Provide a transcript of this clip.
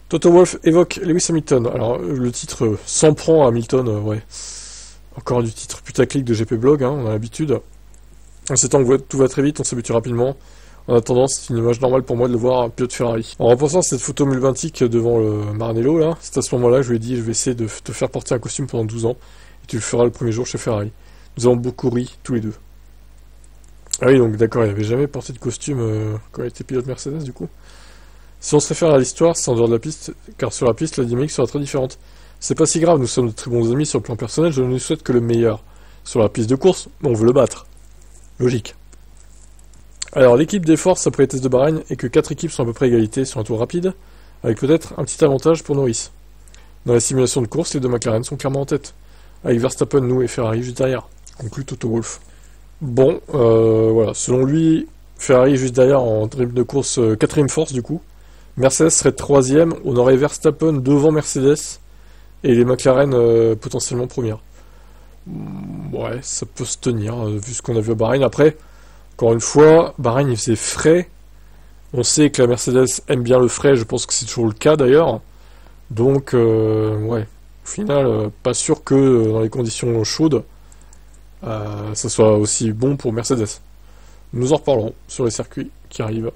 Toto Wolff évoque Lewis Hamilton. Alors, le titre s'en prend à Hamilton, ouais. Encore du titre putaclic de GP Blog, hein, on a l'habitude. En ces temps que tout va très vite, on s'habitue rapidement. En attendant, c'est une image normale pour moi de le voir pilote Ferrari. En repensant à cette photo mulvantique devant le Maranello, là, c'est à ce moment-là que je lui ai dit, je vais essayer de te faire porter un costume pendant 12 ans, et tu le feras le premier jour chez Ferrari. Nous avons beaucoup ri, tous les deux. Ah oui, donc d'accord, il n'avait jamais porté de costume quand il était pilote Mercedes, du coup. Si on se réfère à l'histoire, c'est en dehors de la piste, car sur la piste, la dynamique sera très différente. C'est pas si grave, nous sommes de très bons amis sur le plan personnel, je ne lui souhaite que le meilleur. Sur la piste de course, on veut le battre. Logique. Alors, l'équipe des forces après les tests de Bahreïn est que 4 équipes sont à peu près égalité sur un tour rapide, avec peut-être un petit avantage pour Norris. Dans la simulation de course, les deux McLaren sont clairement en tête, avec Verstappen, nous et Ferrari juste derrière, conclut Toto Wolff. Bon, voilà, selon lui, Ferrari juste derrière en rythme de course 4ème force du coup. Mercedes serait 3ème, on aurait Verstappen devant Mercedes, et les McLaren potentiellement première. Ouais, ça peut se tenir, vu ce qu'on a vu à Bahreïn. Après, encore une fois, Bahreïn il faisait frais. On sait que la Mercedes aime bien le frais, je pense que c'est toujours le cas d'ailleurs. Donc, ouais, au final, pas sûr que dans les conditions chaudes, ça soit aussi bon pour Mercedes. Nous en reparlerons sur les circuits qui arrivent.